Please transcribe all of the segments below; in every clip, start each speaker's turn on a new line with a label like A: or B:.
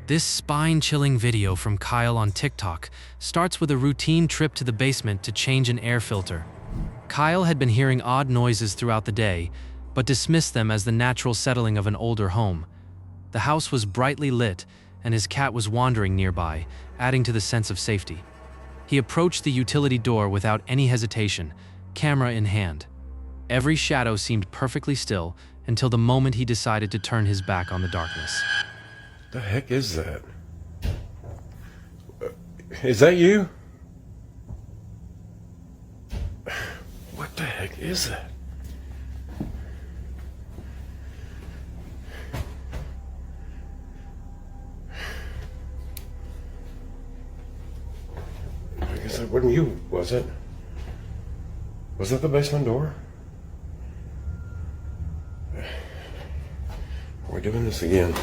A: This spine-chilling video from Kyle on TikTok starts with a routine trip to the basement to change an air filter. Kyle had been hearing odd noises throughout the day, but dismissed them as the natural settling of an older home. The house was brightly lit, and his cat was wandering nearby, adding to the sense of safety. He approached the utility door without any hesitation, camera in hand. Every shadow seemed perfectly still until the moment he decided to turn his back on the darkness.
B: The heck is that? Is that you? What the heck is that? I guess that wasn't you, was it? Was that the basement door? We're doing this again.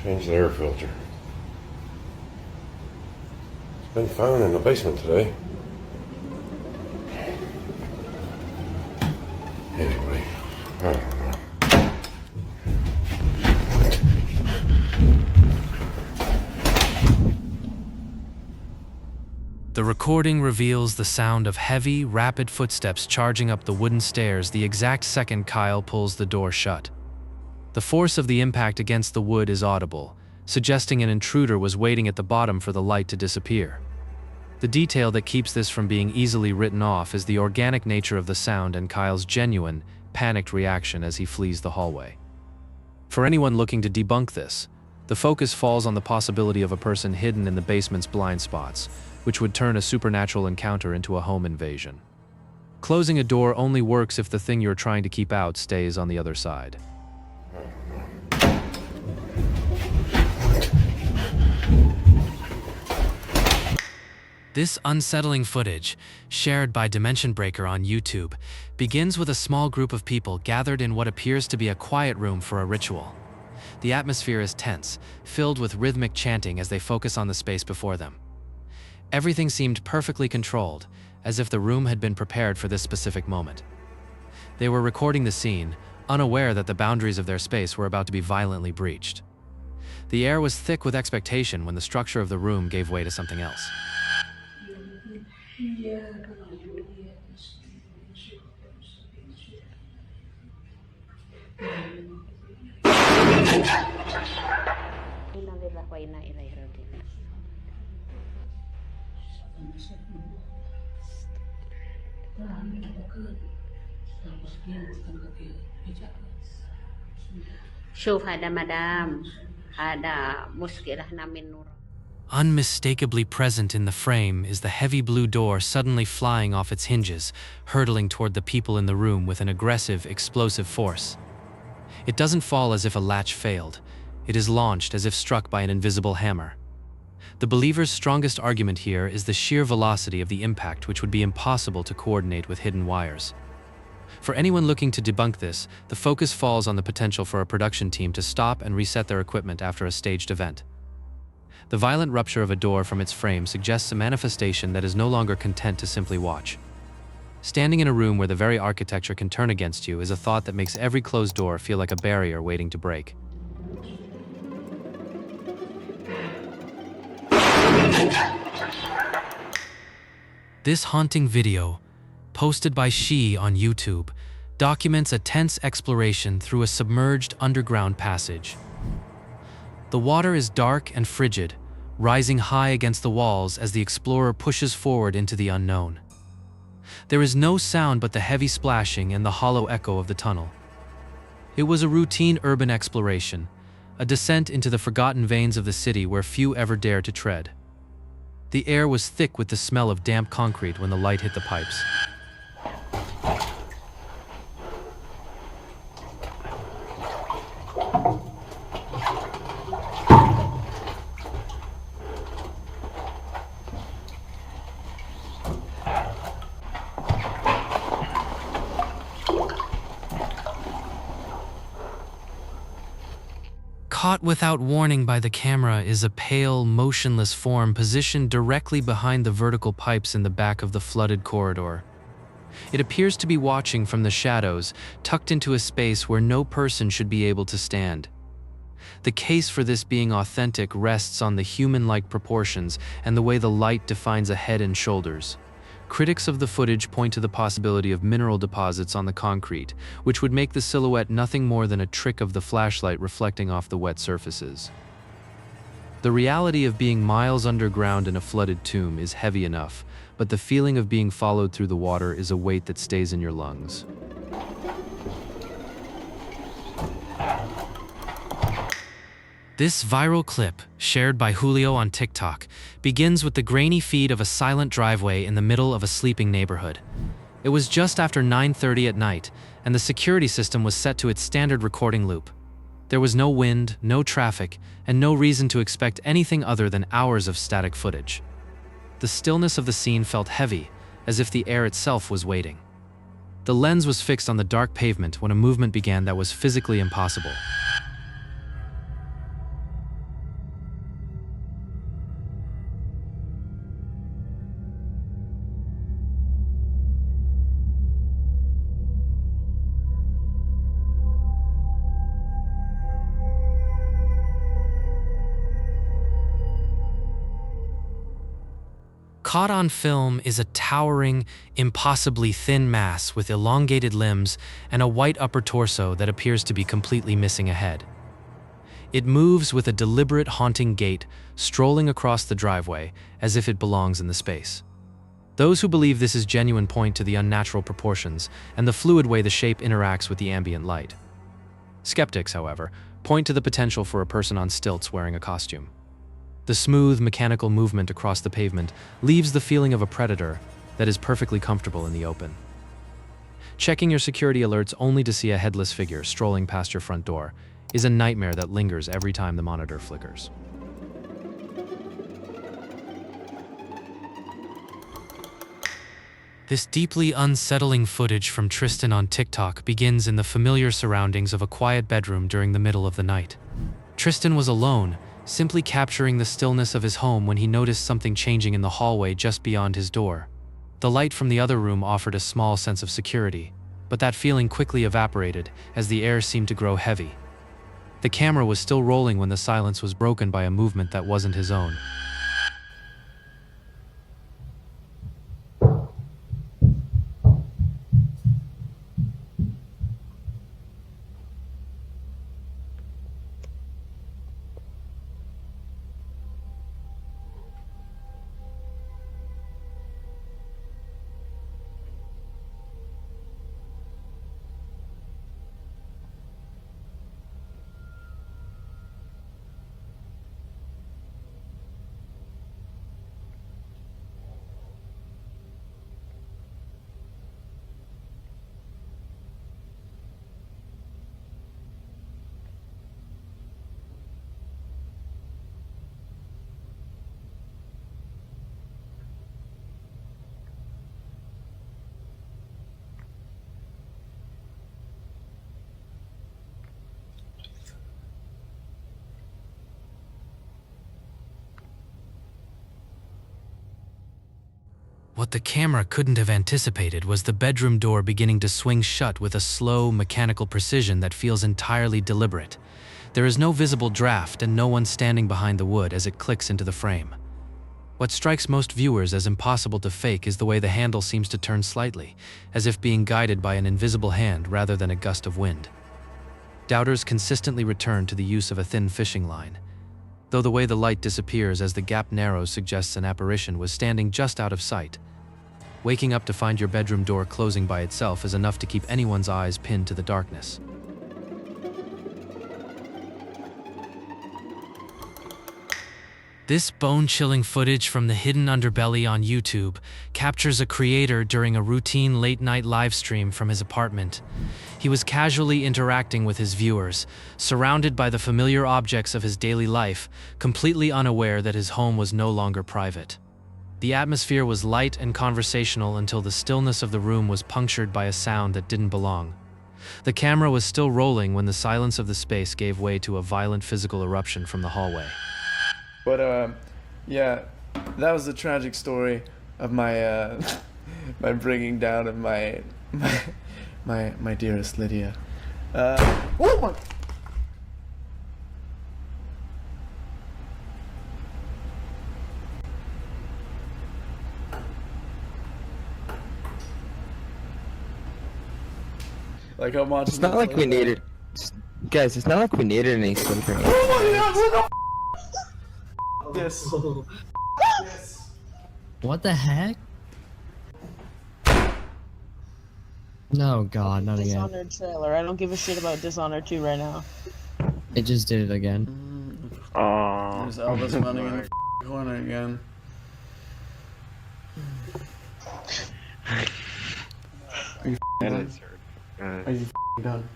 B: Change the air filter. It's been found in the basement today. Anyway, I don't know.
A: The recording reveals the sound of heavy, rapid footsteps charging up the wooden stairs the exact second Kyle pulls the door shut. The force of the impact against the wood is audible, suggesting an intruder was waiting at the bottom for the light to disappear. The detail that keeps this from being easily written off is the organic nature of the sound and Kyle's genuine, panicked reaction as he flees the hallway. For anyone looking to debunk this, the focus falls on the possibility of a person hidden in the basement's blind spots, which would turn a supernatural encounter into a home invasion. Closing a door only works if the thing you're trying to keep out stays on the other side. This unsettling footage, shared by Dimension Breaker on YouTube, begins with a small group of people gathered in what appears to be a quiet room for a ritual. The atmosphere is tense, filled with rhythmic chanting as they focus on the space before them. Everything seemed perfectly controlled, as if the room had been prepared for this specific moment. They were recording the scene, unaware that the boundaries of their space were about to be violently breached. The air was thick with expectation when the structure of the room gave way to something else. Unmistakably present in the frame is the heavy blue door suddenly flying off its hinges, hurtling toward the people in the room with an aggressive, explosive force. It doesn't fall as if a latch failed. It is launched as if struck by an invisible hammer. The believer's strongest argument here is the sheer velocity of the impact, which would be impossible to coordinate with hidden wires. For anyone looking to debunk this, the focus falls on the potential for a production team to stop and reset their equipment after a staged event. The violent rupture of a door from its frame suggests a manifestation that is no longer content to simply watch. Standing in a room where the very architecture can turn against you is a thought that makes every closed door feel like a barrier waiting to break. This haunting video, posted by She on YouTube, documents a tense exploration through a submerged underground passage. The water is dark and frigid, rising high against the walls as the explorer pushes forward into the unknown. There is no sound but the heavy splashing and the hollow echo of the tunnel. It was a routine urban exploration, a descent into the forgotten veins of the city where few ever dare to tread. The air was thick with the smell of damp concrete when the light hit the pipes. Caught without warning by the camera is a pale, motionless form positioned directly behind the vertical pipes in the back of the flooded corridor. It appears to be watching from the shadows, tucked into a space where no person should be able to stand. The case for this being authentic rests on the human-like proportions and the way the light defines a head and shoulders. Critics of the footage point to the possibility of mineral deposits on the concrete, which would make the silhouette nothing more than a trick of the flashlight reflecting off the wet surfaces. The reality of being miles underground in a flooded tomb is heavy enough, but the feeling of being followed through the water is a weight that stays in your lungs. This viral clip, shared by Julio on TikTok, begins with the grainy feed of a silent driveway in the middle of a sleeping neighborhood. It was just after 9:30 at night, and the security system was set to its standard recording loop. There was no wind, no traffic, and no reason to expect anything other than hours of static footage. The stillness of the scene felt heavy, as if the air itself was waiting. The lens was fixed on the dark pavement when a movement began that was physically impossible. Caught on film is a towering, impossibly thin mass with elongated limbs and a white upper torso that appears to be completely missing a head. It moves with a deliberate, haunting gait, strolling across the driveway as if it belongs in the space. Those who believe this is genuine point to the unnatural proportions and the fluid way the shape interacts with the ambient light. Skeptics, however, point to the potential for a person on stilts wearing a costume. The smooth, mechanical movement across the pavement leaves the feeling of a predator that is perfectly comfortable in the open. Checking your security alerts only to see a headless figure strolling past your front door is a nightmare that lingers every time the monitor flickers. This deeply unsettling footage from Tristan on TikTok begins in the familiar surroundings of a quiet bedroom during the middle of the night. Tristan was alone, simply capturing the stillness of his home when he noticed something changing in the hallway just beyond his door. The light from the other room offered a small sense of security, but that feeling quickly evaporated as the air seemed to grow heavy. The camera was still rolling when the silence was broken by a movement that wasn't his own. What the camera couldn't have anticipated was the bedroom door beginning to swing shut with a slow, mechanical precision that feels entirely deliberate. There is no visible draft and no one standing behind the wood as it clicks into the frame. What strikes most viewers as impossible to fake is the way the handle seems to turn slightly, as if being guided by an invisible hand rather than a gust of wind. Doubters consistently return to the use of a thin fishing line, though the way the light disappears as the gap narrows suggests an apparition was standing just out of sight. Waking up to find your bedroom door closing by itself is enough to keep anyone's eyes pinned to the darkness. This bone-chilling footage from the hidden underbelly on YouTube captures a creator during a routine late-night livestream from his apartment. He was casually interacting with his viewers, surrounded by the familiar objects of his daily life, completely unaware that his home was no longer private. The atmosphere was light and conversational until the stillness of the room was punctured by a sound that didn't belong. The camera was still rolling when the silence of the space gave way to a violent physical eruption from the hallway.
C: But yeah, that was the tragic story of my my bringing down of my dearest Lydia. Oh my! Like how much?
D: It's not like we needed, guys. It's not like we needed any sleep or anything.
C: Oh my God! This. Yes.
E: What the heck? No, God, not again.
F: Dishonored trailer. I don't give a shit about Dishonored 2 right now.
E: It just did it again.
C: There's Elvis running in the corner again. Are you done? Are you done?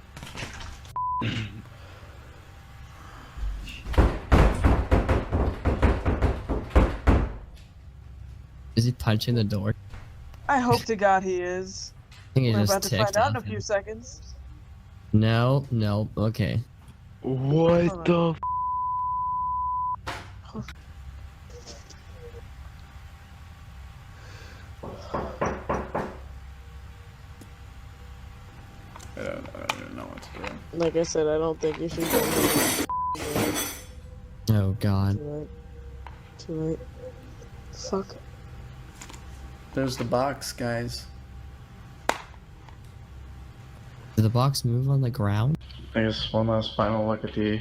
E: Is he punching the door?
F: I hope to God he is.
E: I think it
F: We're
E: just
F: about to
E: ticked
F: find out in a
E: off
F: few
E: him.
F: seconds.
E: No, okay.
D: What the?
C: I don't even know what to do.
F: Like I said, I don't think you should go.
E: Oh, God.
F: Too late. Too late. Fuck.
C: There's the box, guys.
E: Did the box move on the ground?
C: I guess one last final look at the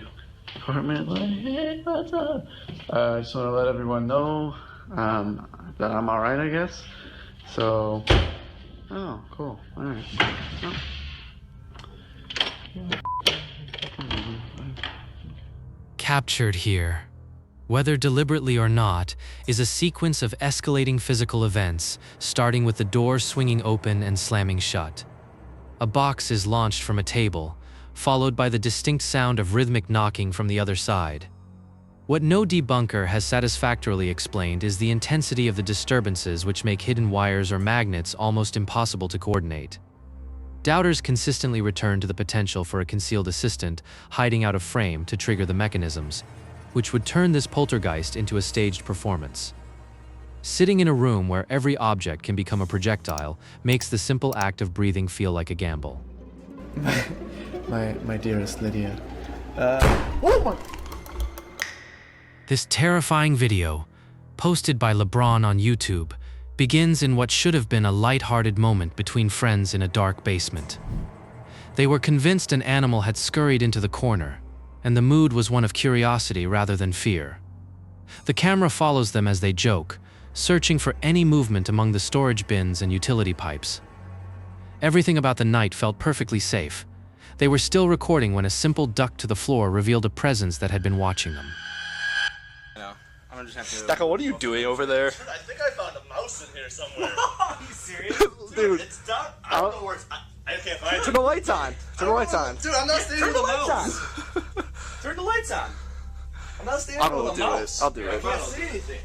C: apartment. Like, hey, what's up? I just want to let everyone know that I'm alright, I guess. So, oh, cool. Alright. Oh.
A: Captured here, whether deliberately or not, is a sequence of escalating physical events, starting with the door swinging open and slamming shut. A box is launched from a table, followed by the distinct sound of rhythmic knocking from the other side. What no debunker has satisfactorily explained is the intensity of the disturbances which make hidden wires or magnets almost impossible to coordinate. Doubters consistently return to the potential for a concealed assistant hiding out of frame to trigger the mechanisms, which would turn this poltergeist into a staged performance. Sitting in a room where every object can become a projectile makes the simple act of breathing feel like a gamble.
C: My dearest Lydia. Oh my!
A: This terrifying video, posted by LeBron on YouTube, begins in what should have been a light-hearted moment between friends in a dark basement. They were convinced an animal had scurried into the corner, and the mood was one of curiosity rather than fear. The camera follows them as they joke, searching for any movement among the storage bins and utility pipes. Everything about the night felt perfectly safe. They were still recording when a simple duck to the floor revealed a presence that had been watching them.
G: I'm gonna just have to. Stalker, what are you doing over there?
H: Dude, I think I found a mouse in here somewhere. Are you serious?
G: Dude,
H: it's dark. I don't know where it's. I can't find it.
G: Turn the lights on. Turn the lights on.
H: Dude, I'm not standing with a mouse. Turn the lights on. I'm not standing with a mouse.
G: I'll do it.
H: I can't see anything.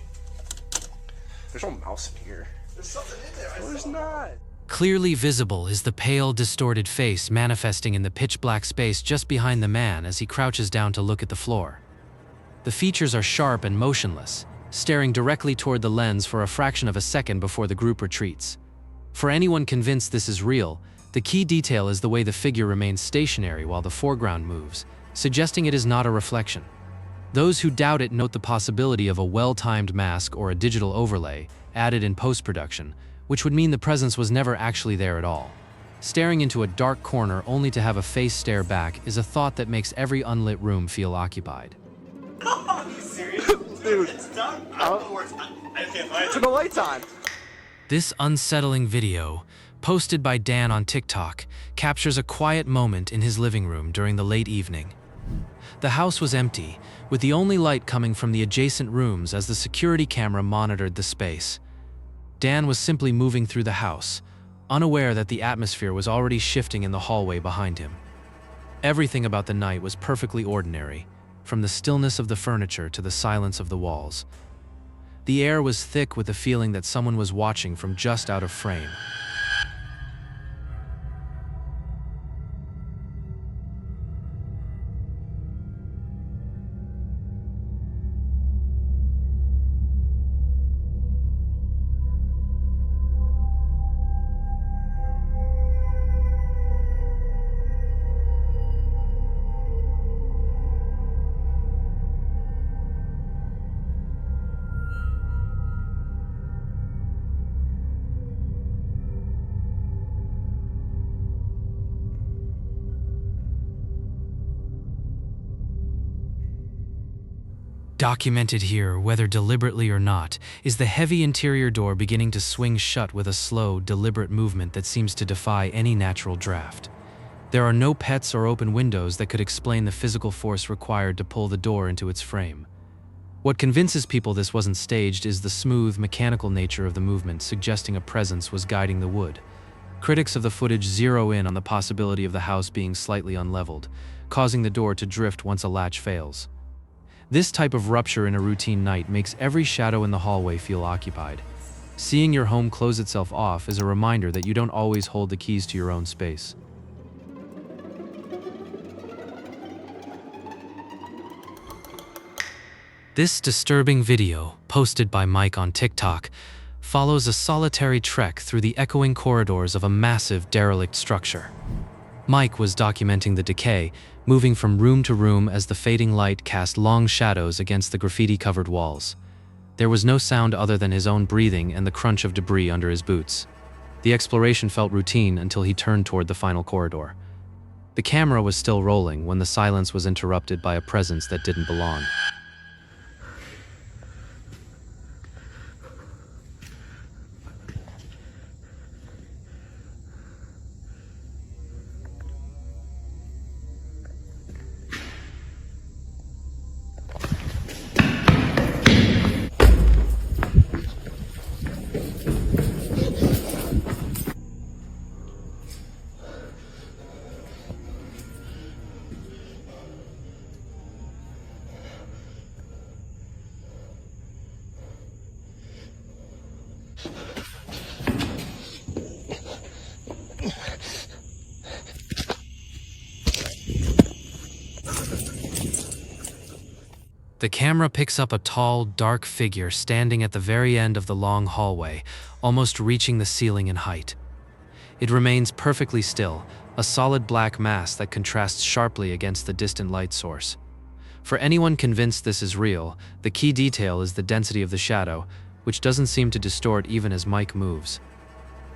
G: There's no mouse in here.
H: There's something in there.
G: There's not.
A: Clearly visible is the pale, distorted face manifesting in the pitch-black space just behind the man as he crouches down to look at the floor. The features are sharp and motionless, staring directly toward the lens for a fraction of a second before the group retreats. For anyone convinced this is real, the key detail is the way the figure remains stationary while the foreground moves, suggesting it is not a reflection. Those who doubt it note the possibility of a well-timed mask or a digital overlay added in post-production, which would mean the presence was never actually there at all. Staring into a dark corner only to have a face stare back is a thought that makes every unlit room feel occupied.
H: Are you serious?
G: Dude,
H: it's dark. I don't know where it's. I can't find it.
G: Turn the lights on.
A: This unsettling video, posted by Dan on TikTok, captures a quiet moment in his living room during the late evening. The house was empty, with the only light coming from the adjacent rooms as the security camera monitored the space. Dan was simply moving through the house, unaware that the atmosphere was already shifting in the hallway behind him. Everything about the night was perfectly ordinary, from the stillness of the furniture to the silence of the walls. The air was thick with the feeling that someone was watching from just out of frame. Documented here, whether deliberately or not, is the heavy interior door beginning to swing shut with a slow, deliberate movement that seems to defy any natural draft. There are no pets or open windows that could explain the physical force required to pull the door into its frame. What convinces people this wasn't staged is the smooth, mechanical nature of the movement, suggesting a presence was guiding the wood. Critics of the footage zero in on the possibility of the house being slightly unleveled, causing the door to drift once a latch fails. This type of rupture in a routine night makes every shadow in the hallway feel occupied. Seeing your home close itself off is a reminder that you don't always hold the keys to your own space. This disturbing video, posted by Mike on TikTok, follows a solitary trek through the echoing corridors of a massive derelict structure. Mike was documenting the decay, moving from room to room as the fading light cast long shadows against the graffiti-covered walls. There was no sound other than his own breathing and the crunch of debris under his boots. The exploration felt routine until he turned toward the final corridor. The camera was still rolling when the silence was interrupted by a presence that didn't belong. The camera picks up a tall, dark figure standing at the very end of the long hallway, almost reaching the ceiling in height. It remains perfectly still, a solid black mass that contrasts sharply against the distant light source. For anyone convinced this is real, the key detail is the density of the shadow, which doesn't seem to distort even as Mike moves.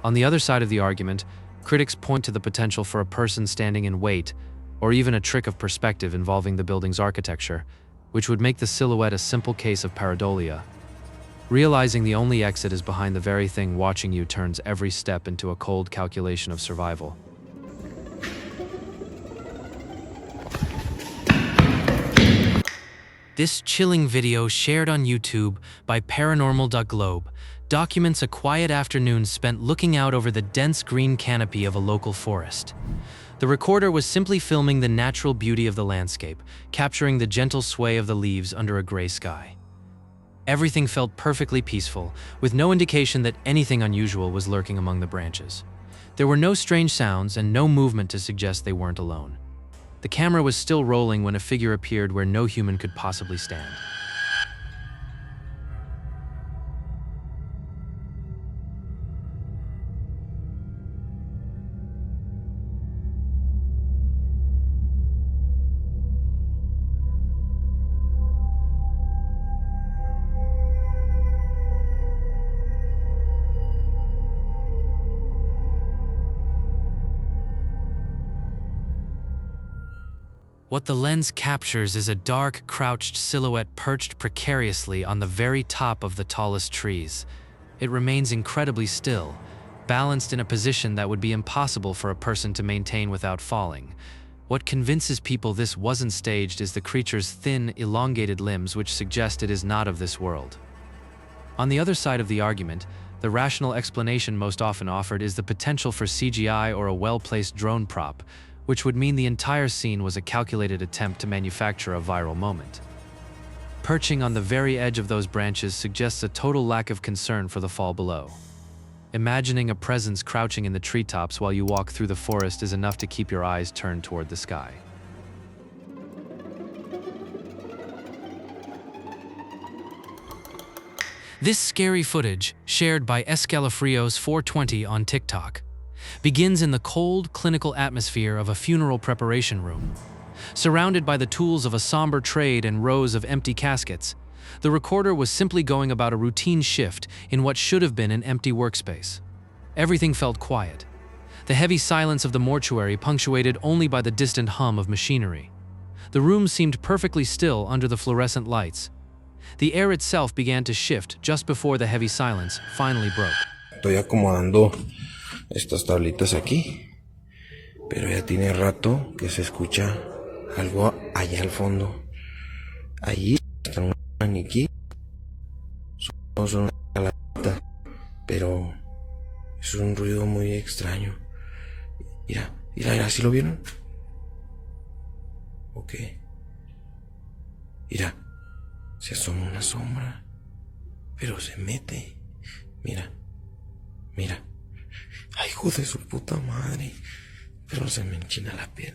A: On the other side of the argument, critics point to the potential for a person standing in wait, or even a trick of perspective involving the building's architecture, which would make the silhouette a simple case of pareidolia. Realizing the only exit is behind the very thing watching you turns every step into a cold calculation of survival. This chilling video, shared on YouTube by paranormal.globe, documents a quiet afternoon spent looking out over the dense green canopy of a local forest. The recorder was simply filming the natural beauty of the landscape, capturing the gentle sway of the leaves under a gray sky. Everything felt perfectly peaceful, with no indication that anything unusual was lurking among the branches. There were no strange sounds and no movement to suggest they weren't alone. The camera was still rolling when a figure appeared where no human could possibly stand. What the lens captures is a dark, crouched silhouette perched precariously on the very top of the tallest trees. It remains incredibly still, balanced in a position that would be impossible for a person to maintain without falling. What convinces people this wasn't staged is the creature's thin, elongated limbs, which suggest it is not of this world. On the other side of the argument, the rational explanation most often offered is the potential for CGI or a well-placed drone prop, which would mean the entire scene was a calculated attempt to manufacture a viral moment. Perching on the very edge of those branches suggests a total lack of concern for the fall below. Imagining a presence crouching in the treetops while you walk through the forest is enough to keep your eyes turned toward the sky. This scary footage, shared by Escalafrios420 on TikTok, begins in the cold, clinical atmosphere of a funeral preparation room. Surrounded by the tools of a somber trade and rows of empty caskets, the recorder was simply going about a routine shift in what should have been an empty workspace. Everything felt quiet. The heavy silence of the mortuary punctuated only by the distant hum of machinery. The room seemed perfectly still under the fluorescent lights, The air itself began to shift just before the heavy silence finally broke.
B: Estoy acomodando estas tablitas aquí, pero ya tiene rato que se escucha algo allá al fondo. Allí está un maniquí, son una tablita, pero es un ruido muy extraño. Mira, mira, ¿sí lo vieron? Ok. Mira, se asoma una sombra, pero se mete. Mira, mira. Ay, hijo de su puta madre. Pero se me enchina la piel.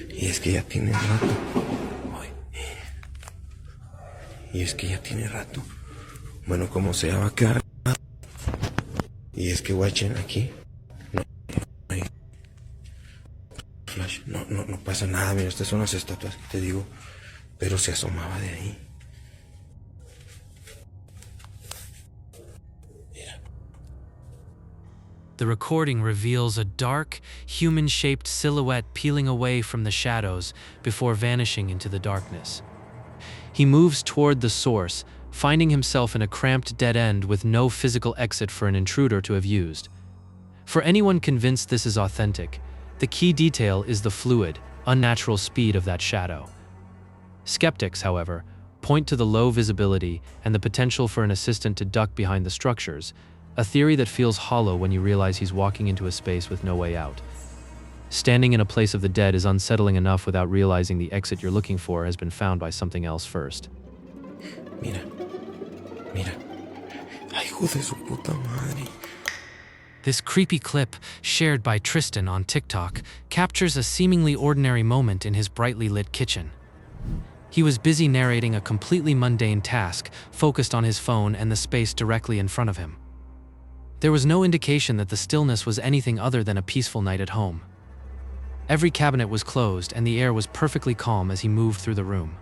B: Y es que ya tiene rato. Ay. Y es que ya tiene rato. Bueno, como sea, va a quedar. Y es que guachen aquí. No hay flash. No pasa nada. Mira, estas son las estatuas que te digo. Pero se asomaba de ahí.
A: The recording reveals a dark, human-shaped silhouette peeling away from the shadows before vanishing into the darkness. He moves toward the source, finding himself in a cramped dead end with no physical exit for an intruder to have used. For anyone convinced this is authentic, the key detail is the fluid, unnatural speed of that shadow. Skeptics, however, point to the low visibility and the potential for an assistant to duck behind the structures, a theory that feels hollow when you realize he's walking into a space with no way out. Standing in a place of the dead is unsettling enough without realizing the exit you're looking for has been found by something else first.
B: Mira, mira. Ay, hijo de su puta madre.
A: This creepy clip, shared by Tristan on TikTok, captures a seemingly ordinary moment in his brightly lit kitchen. He was busy narrating a completely mundane task, focused on his phone and the space directly in front of him. There was no indication that the stillness was anything other than a peaceful night at home. Every cabinet was closed and the air was perfectly calm as he moved through the room.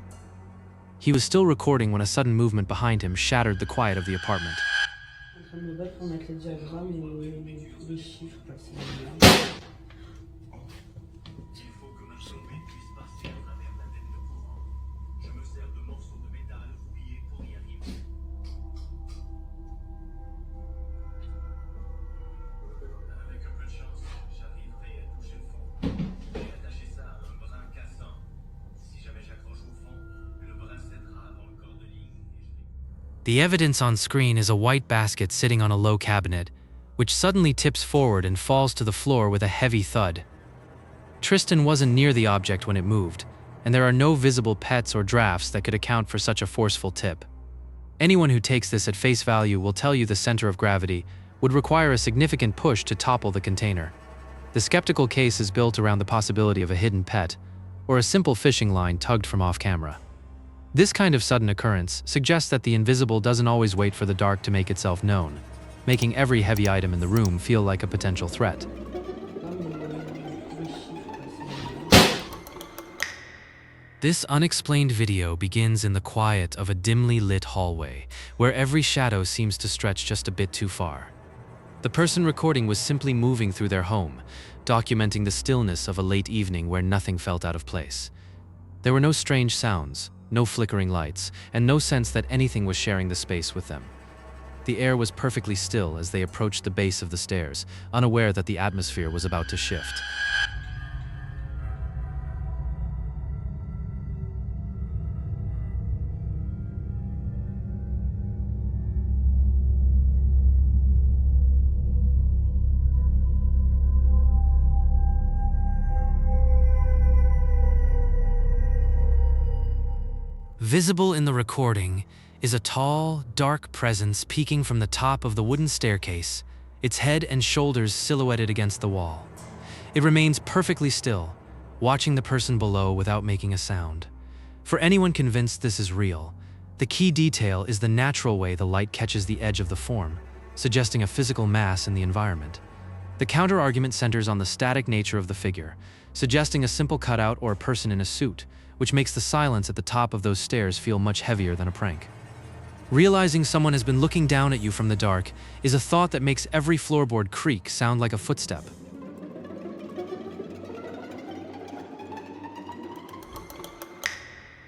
A: He was still recording when a sudden movement behind him shattered the quiet of the apartment. The evidence on screen is a white basket sitting on a low cabinet, which suddenly tips forward and falls to the floor with a heavy thud. Tristan wasn't near the object when it moved, and there are no visible pets or drafts that could account for such a forceful tip. Anyone who takes this at face value will tell you the center of gravity would require a significant push to topple the container. The skeptical case is built around the possibility of a hidden pet, or a simple fishing line tugged from off-camera. This kind of sudden occurrence suggests that the invisible doesn't always wait for the dark to make itself known, making every heavy item in the room feel like a potential threat. This unexplained video begins in the quiet of a dimly lit hallway, where every shadow seems to stretch just a bit too far. The person recording was simply moving through their home, documenting the stillness of a late evening where nothing felt out of place. There were no strange sounds, no flickering lights, and no sense that anything was sharing the space with them. The air was perfectly still as they approached the base of the stairs, unaware that the atmosphere was about to shift. Visible in the recording is a tall, dark presence peeking from the top of the wooden staircase, its head and shoulders silhouetted against the wall. It remains perfectly still, watching the person below without making a sound. For anyone convinced this is real, the key detail is the natural way the light catches the edge of the form, suggesting a physical mass in the environment. The counter-argument centers on the static nature of the figure, suggesting a simple cutout or a person in a suit, which makes the silence at the top of those stairs feel much heavier than a prank. Realizing someone has been looking down at you from the dark is a thought that makes every floorboard creak sound like a footstep.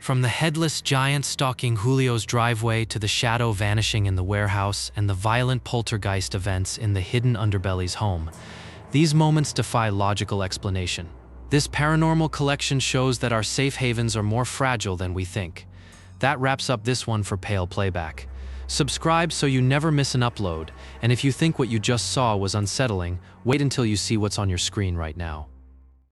A: From the headless giant stalking Julio's driveway to the shadow vanishing in the warehouse and the violent poltergeist events in the hidden underbelly's home, these moments defy logical explanation. This paranormal collection shows that our safe havens are more fragile than we think. That wraps up this one for Pale Playback. Subscribe so you never miss an upload, and if you think what you just saw was unsettling, wait until you see what's on your screen right now.